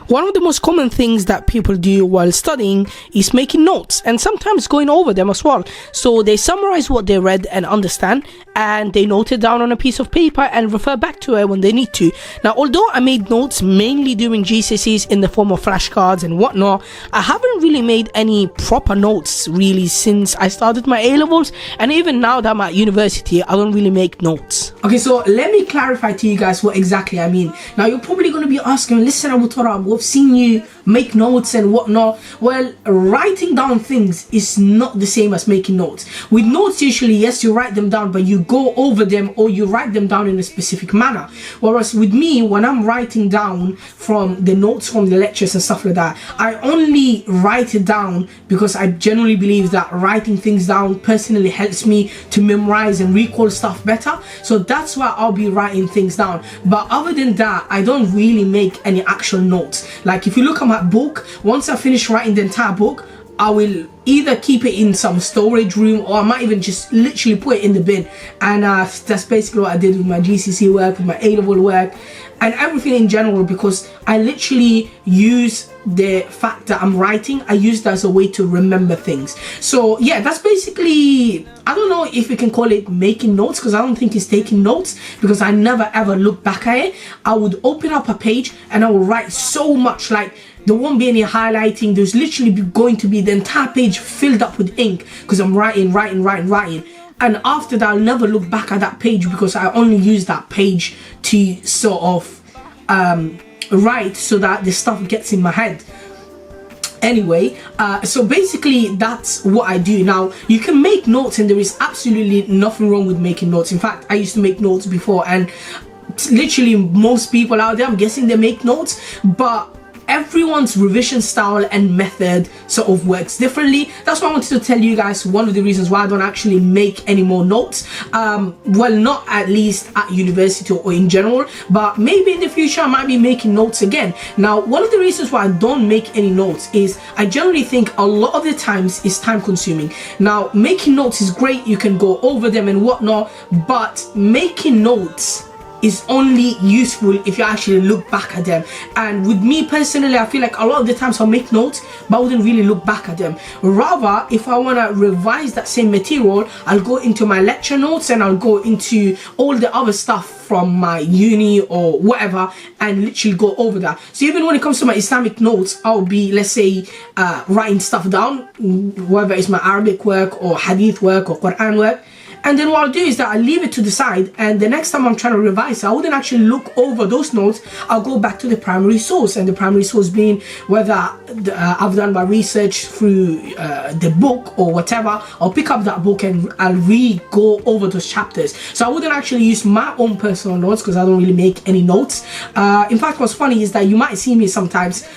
One of the most common things that people do while studying is making notes and sometimes going over them as well. So they summarize what they read and understand, and they note it down on a piece of paper and refer back to it when they need to. Now, although I made notes mainly during GCSEs in the form of flashcards and whatnot, I haven't really made any proper notes really since I started my A-levels, and even now that I'm at university, I don't really make notes. Okay, so let me clarify to you guys what exactly I mean. Now, you're probably going to be asking, listen, Abu Turab, we've seen you make notes and whatnot. Well, writing down things is not the same as making notes. With notes, usually, yes, you write them down, but you go over them or you write them down in a specific manner. Whereas with me, when I'm writing down from the notes from the lectures and stuff like that, I only write it down because I generally believe that writing things down personally helps me to memorize and recall stuff better. So that's why I'll be writing things down. But other than that, I don't really make any actual notes. Like if you look at my book, once I finish writing the entire book, I will either keep it in some storage room, or I might even just literally put it in the bin. And that's basically what I did with my GCSE work, with my A-level work, and everything in general, because I literally use the fact that I'm writing, I use that as a way to remember things. So yeah, that's basically, I don't know if we can call it making notes, because I don't think it's taking notes, because I never ever look back at it. I would open up a page and I will write so much, like there won't be any highlighting. There's literally going to be the entire page filled up with ink, because I'm writing. And after that, I'll never look back at that page, because I only use that page to sort of write so that the stuff gets in my head. Anyway, so basically that's what I do. Now, you can make notes, and there is absolutely nothing wrong with making notes. In fact, I used to make notes before, and literally most people out there, I'm guessing they make notes, but everyone's revision style and method sort of works differently. That's why I wanted to tell you guys one of the reasons why I don't actually make any more notes. Well, not at least at university or in general, but maybe in the future I might be making notes again. Now, one of the reasons why I don't make any notes is I generally think a lot of the times it's time consuming. Now, making notes is great, you can go over them and whatnot, but making notes is only useful if you actually look back at them. And with me personally, I feel like a lot of the times I'll make notes, but I wouldn't really look back at them. Rather, if I want to revise that same material, I'll go into my lecture notes and I'll go into all the other stuff from my uni or whatever, and literally go over that. So even when it comes to my Islamic notes, I'll be, let's say, writing stuff down, whether it's my Arabic work or Hadith work or Quran work. And then what I'll do is that I'll leave it to the side, and the next time I'm trying to revise, I wouldn't actually look over those notes. I'll go back to the primary source, and the primary source being whether I've done my research through the book or whatever. I'll pick up that book and I'll go over those chapters. So I wouldn't actually use my own personal notes, because I don't really make any notes. In fact, what's funny is that you might see me sometimes,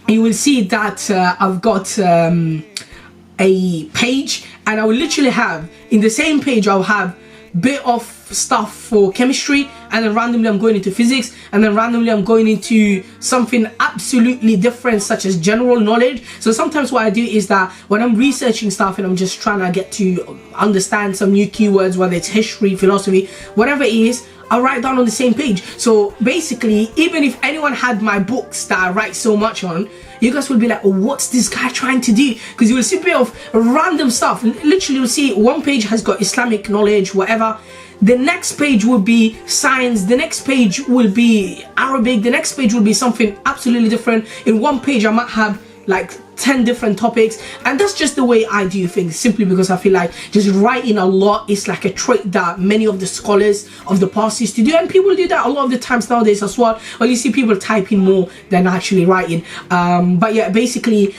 you will see that I've got a page, and I will literally have, in the same page, I'll have bit of stuff for chemistry, and then randomly I'm going into physics, and then randomly I'm going into something absolutely different such as general knowledge. So sometimes what I do is that when I'm researching stuff and I'm just trying to get to understand some new keywords, whether it's history, philosophy, whatever it is, I'll write down on the same page. So basically, even if anyone had my books that I write so much on, you guys will be like, oh, what's this guy trying to do? Because you will see a bit of random stuff. Literally, you'll see one page has got Islamic knowledge, whatever. The next page will be science. The next page will be Arabic. The next page will be something absolutely different. In one page, I might have like 10 different topics, and that's just the way I do things, simply because I feel like just writing a lot is like a trait that many of the scholars of the past used to do, and people do that a lot of the times nowadays as well. Well, you see people typing more than actually writing. But yeah, basically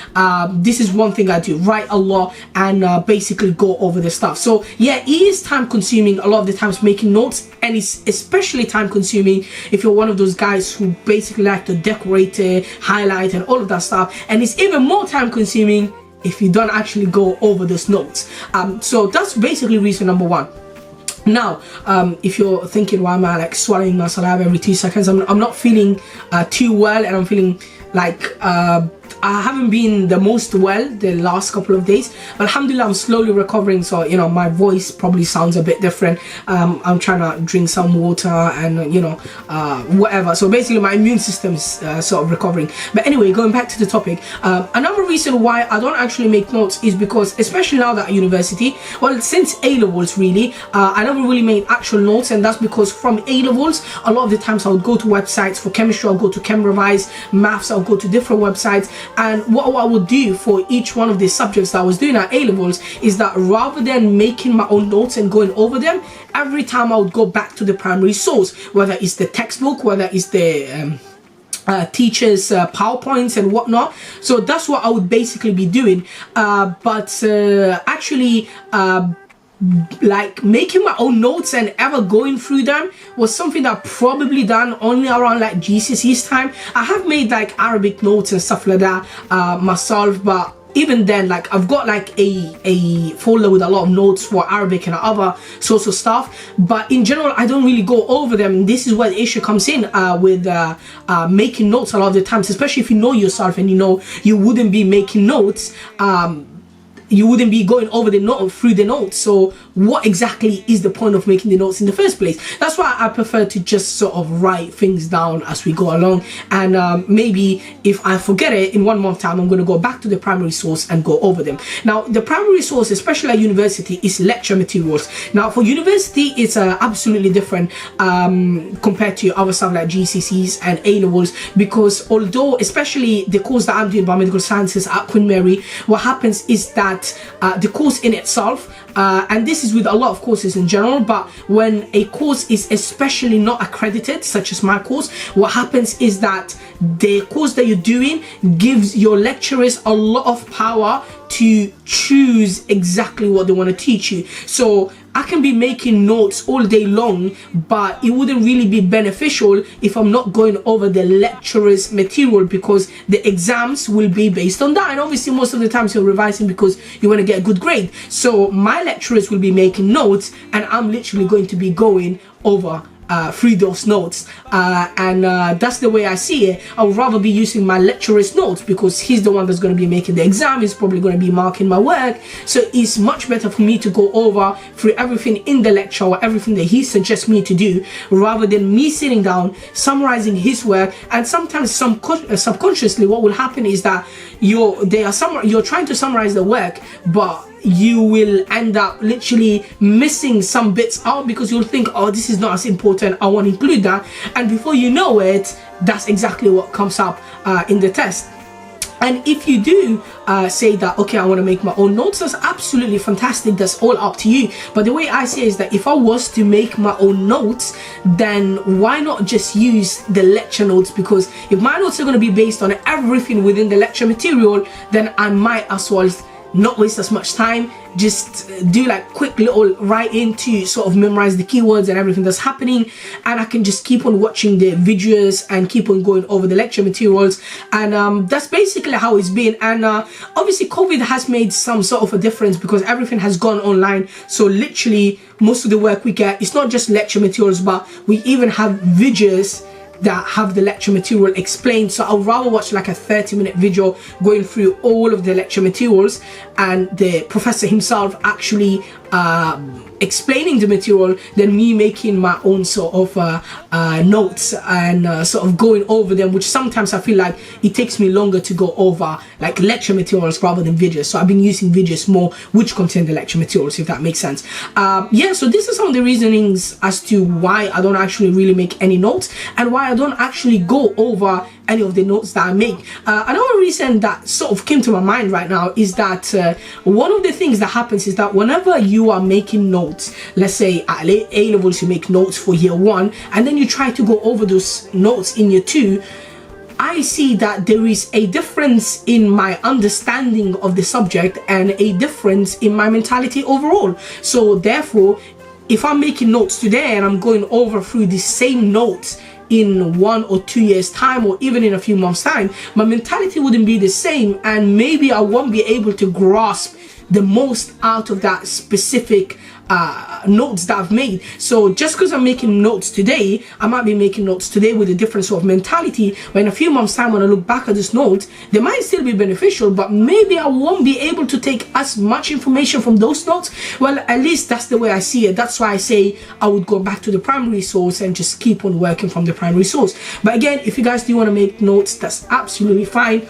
this is one thing I do, write a lot and basically go over the stuff. So yeah, it is time consuming a lot of the times making notes, and it's especially time consuming if you're one of those guys who basically like to decorate it, highlight and all of that stuff, and it's even more time consuming if you don't actually go over those notes. So that's basically reason number one. Now, if you're thinking, why am I like swallowing my saliva every 2 seconds? I'm not feeling too well, and I'm feeling like I haven't been the most well the last couple of days, but Alhamdulillah I'm slowly recovering, so you know my voice probably sounds a bit different. I'm trying to drink some water and you know whatever, so basically my immune system is sort of recovering. But anyway, going back to the topic, another reason why I don't actually make notes is because, especially now that at university, well, since A-levels really, I never really made actual notes, and that's because from A-levels a lot of the times I would go to websites. For chemistry I'll go to ChemRevise, maths I'll go to different websites, and what I would do for each one of the subjects that I was doing at A-levels is that rather than making my own notes and going over them, every time I would go back to the primary source, whether it's the textbook, whether it's the teachers PowerPoints and whatnot. So that's what I would basically be doing, but actually like making my own notes and ever going through them was something that I've probably done only around like GCSE's time. I have made like Arabic notes and stuff like that myself, but even then, like I've got like a folder with a lot of notes for Arabic and other sorts of stuff, but in general I don't really go over them. This is where the issue comes in with making notes a lot of the times, especially if you know yourself and you know you wouldn't be making notes, you wouldn't be going over the note through the notes. So what exactly is the point of making the notes in the first place? That's why I prefer to just sort of write things down as we go along, and maybe if I forget it in 1 month time, I'm going to go back to the primary source and go over them. Now the primary source, especially at university, is lecture materials. Now for university it's absolutely different compared to other stuff like GCSEs and A-levels, because although especially the course that I'm doing, biomedical sciences at Queen Mary, what happens is that the course in itself, and this is with a lot of courses in general, but when a course is especially not accredited, such as my course, what happens is that the course that you're doing gives your lecturers a lot of power to choose exactly what they want to teach you. So I can be making notes all day long, but it wouldn't really be beneficial if I'm not going over the lecturer's material, because the exams will be based on that, and obviously most of the times you're revising because you want to get a good grade. So my lecturers will be making notes and I'm literally going to be going over through those notes, and that's the way I see it. I would rather be using my lecturer's notes because he's the one that's going to be making the exam, he's probably going to be marking my work, so it's much better for me to go over through everything in the lecture or everything that he suggests me to do, rather than me sitting down summarizing his work. And sometimes subconsciously what will happen is that you're trying to summarize the work, but you will end up literally missing some bits out because you'll think, oh, this is not as important, I want to include that, and before you know it, that's exactly what comes up in the test. And if you do say that, okay, I want to make my own notes, that's absolutely fantastic, that's all up to you. But the way I see it is that if I was to make my own notes, then why not just use the lecture notes? Because if my notes are going to be based on everything within the lecture material, then I might as well not waste as much time, just do like quick little writing to sort of memorize the keywords and everything that's happening, and I can just keep on watching the videos and keep on going over the lecture materials. And that's basically how it's been. And obviously COVID has made some sort of a difference because everything has gone online, so literally most of the work we get, it's not just lecture materials, but we even have videos that have the lecture material explained. So I'll rather watch like a 30-minute video going through all of the lecture materials and the professor himself actually explaining the material than me making my own sort of notes and sort of going over them, which sometimes I feel like it takes me longer to go over like lecture materials rather than videos. So I've been using videos more which contain the lecture materials, if that makes sense. Yeah, so this is some of the reasonings as to why I don't actually really make any notes and why I don't actually go over any of the notes that I make. Another reason that sort of came to my mind right now is that one of the things that happens is that whenever you are making notes, let's say at A-levels you make notes for year 1 and then you try to go over those notes in year 2, I see that there is a difference in my understanding of the subject and a difference in my mentality overall. So therefore, if I'm making notes today and I'm going over through the same notes in 1 or 2 years time, or even in a few months time, my mentality wouldn't be the same, and maybe I won't be able to grasp the most out of that specific notes that I've made. So just because I'm making notes today, I might be making notes today with a different sort of mentality, but in a few months time when I look back at this note, they might still be beneficial, but maybe I won't be able to take as much information from those notes. Well, at least that's the way I see it. That's why I say I would go back to the primary source and just keep on working from the primary source. But again, if you guys do want to make notes, that's absolutely fine.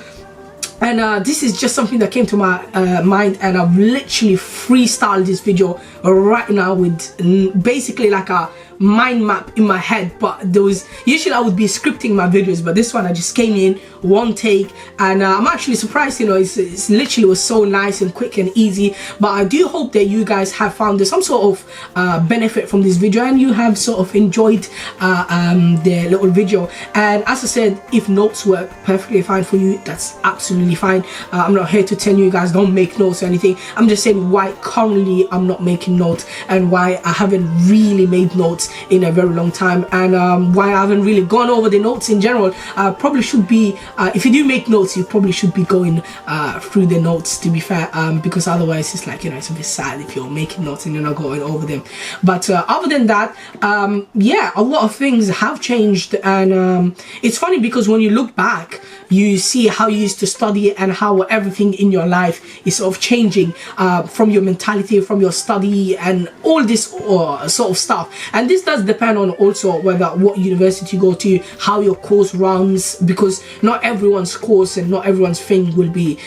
And this is just something that came to my mind, and I've literally freestyled this video right now with basically like a mind map in my head. But there was, usually I would be scripting my videos, but this one I just came in one take, and I'm actually surprised, you know, it's literally was so nice and quick and easy. But I do hope that you guys have found some sort of benefit from this video, and you have sort of enjoyed the little video. And as I said, if notes work perfectly fine for you, that's absolutely fine. I'm not here to tell you guys don't make notes or anything. I'm just saying why currently I'm not making notes, and why I haven't really made notes in a very long time, and why I haven't really gone over the notes in general. Probably should be, if you do make notes, you probably should be going through the notes, to be fair, because otherwise it's like, you know, it's a bit sad if you're making notes and you're not going over them. But other than that, yeah, a lot of things have changed, and it's funny because when you look back, you see how you used to study and how everything in your life is sort of changing, from your mentality, from your study, and all this sort of stuff. And this does depend on also whether what university you go to, how your course runs, because not everyone's course and not everyone's thing will be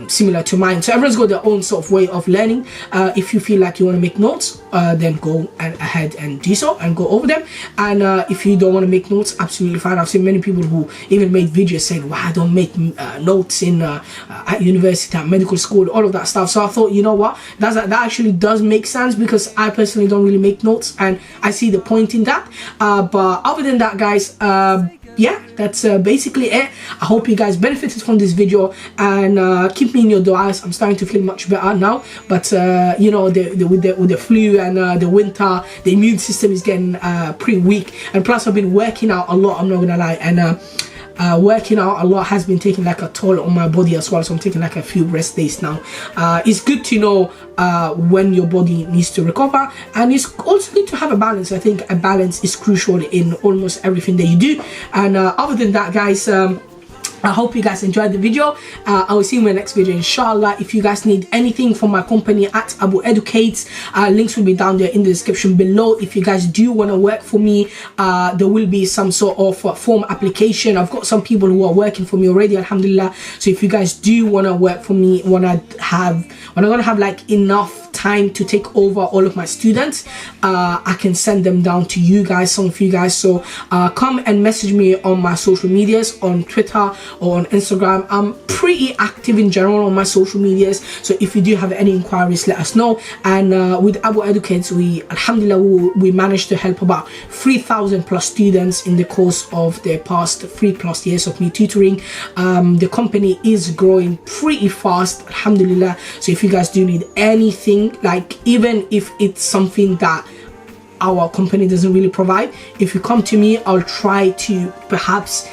similar to mine. So everyone's got their own sort of way of learning. If you feel like you want to make notes, then go ahead and do so and go over them. And if you don't want to make notes, absolutely fine. I've seen many people who even made videos saying, wow, I don't make notes in at university, at medical school, all of that stuff. So I thought, you know what, that actually does make sense, because I personally don't really make notes, and I see the point in that. But other than that, guys, yeah, that's basically it. I hope you guys benefited from this video, and keep me in your du'as. I'm starting to feel much better now, but you know, with the flu and the winter, the immune system is getting pretty weak, and plus I've been working out a lot, I'm not gonna lie, and working out a lot has been taking like a toll on my body as well, so I'm taking like a few rest days now. It's good to know when your body needs to recover, and it's also good to have a balance. I think a balance is crucial in almost everything that you do. And other than that, guys, I hope you guys enjoyed the video. I will see you in my next video, inshallah. If you guys need anything from my company at Abueducates, links will be down there in the description below. If you guys do want to work for me, there will be some sort of form application. I've got some people who are working for me already, alhamdulillah. So if you guys do want to work for me, when I'm gonna have like enough time to take over all of my students, I can send them down to you guys, some of you guys. So come and message me on my social medias, on Twitter or on Instagram. I'm pretty active in general on my social medias, so if you do have any inquiries, let us know. And with Abueducates, we alhamdulillah we managed to help about 3,000 plus students in the course of the past 3+ years of me tutoring. The company is growing pretty fast, alhamdulillah. So if you guys do need anything, like even if it's something that our company doesn't really provide, if you come to me, I'll try to perhaps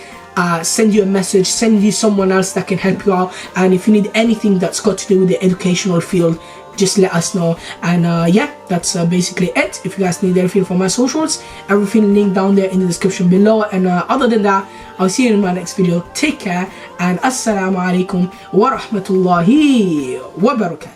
send you a message, send you someone else that can help you out. And if you need anything that's got to do with the educational field, just let us know. And yeah, that's basically it. If you guys need anything from my socials, everything linked down there in the description below. And other than that, I'll see you in my next video. Take care, and assalamu alaikum wa rahmatullahi wa barakatuh.